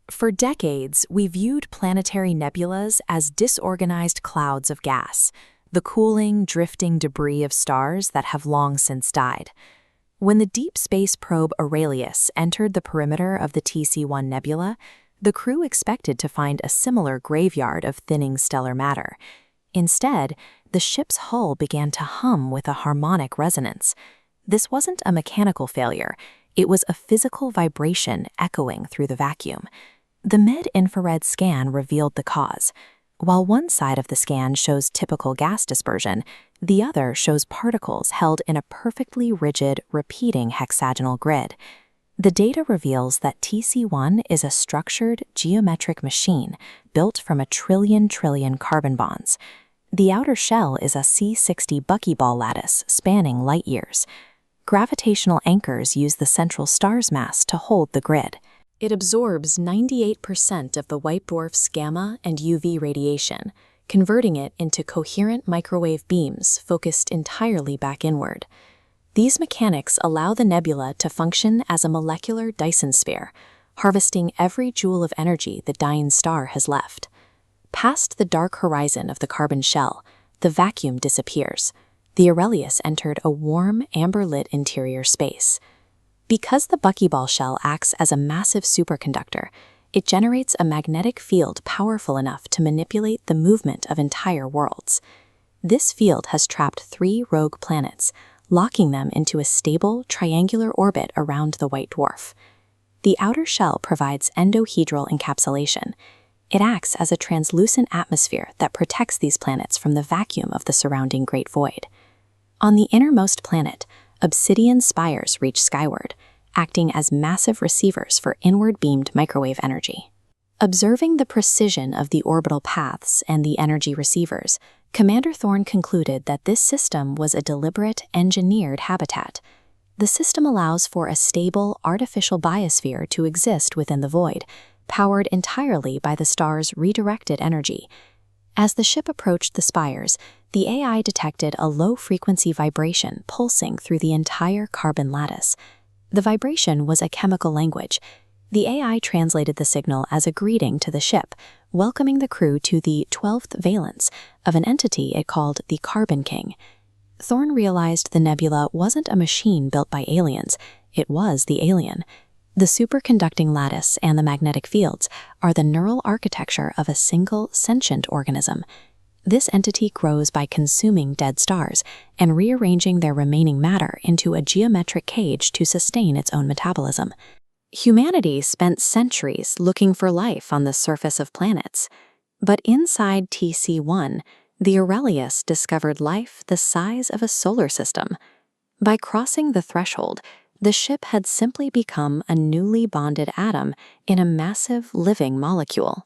For decades, we viewed planetary nebulas as disorganized clouds of gas, the cooling, drifting debris of stars that have long since died. When the deep space probe Aurelius entered the perimeter of the TC-1 nebula, the crew expected to find a similar graveyard of thinning stellar matter. Instead, the ship's hull began to hum with a harmonic resonance. This wasn't a mechanical failure, it was a physical vibration echoing through the vacuum. The mid-infrared scan revealed the cause. While one side of the scan shows typical gas dispersion, the other shows particles held in a perfectly rigid, repeating hexagonal grid. The data reveals that TC-1 is a structured, geometric machine built from a trillion carbon bonds. The outer shell is a C60 buckyball lattice spanning light years. Gravitational anchors use the central star's mass to hold the grid. It absorbs 98% of the white dwarf's gamma and UV radiation, converting it into coherent microwave beams focused entirely back inward. These mechanics allow the nebula to function as a molecular Dyson sphere, harvesting every joule of energy the dying star has left. Past the dark horizon of the carbon shell, the vacuum disappears. The Aurelius entered a warm, amber-lit interior space. Because the buckyball shell acts as a massive superconductor, it generates a magnetic field powerful enough to manipulate the movement of entire worlds. This field has trapped 3 rogue planets, locking them into a stable, triangular orbit around the white dwarf. The outer shell provides endohedral encapsulation. It acts as a translucent atmosphere that protects these planets from the vacuum of the surrounding great void. On the innermost planet, obsidian spires reach skyward, acting as massive receivers for inward-beamed microwave energy. Observing the precision of the orbital paths and the energy receivers, Commander Thorne concluded that this system was a deliberate, engineered habitat. The system allows for a stable, artificial biosphere to exist within the void, powered entirely by the star's redirected energy. As the ship approached the spires, the AI detected a low-frequency vibration pulsing through the entire carbon lattice. The vibration was a chemical language. The AI translated the signal as a greeting to the ship, welcoming the crew to the 12th valence of an entity it called the Carbon King. Thorne realized the nebula wasn't a machine built by aliens, it was the alien. The superconducting lattice and the magnetic fields are the neural architecture of a single sentient organism. This entity grows by consuming dead stars and rearranging their remaining matter into a geometric cage to sustain its own metabolism. Humanity spent centuries looking for life on the surface of planets, but inside TC-1, the Aurelius discovered life the size of a solar system. By crossing the threshold, the ship had simply become a newly bonded atom in a massive living molecule.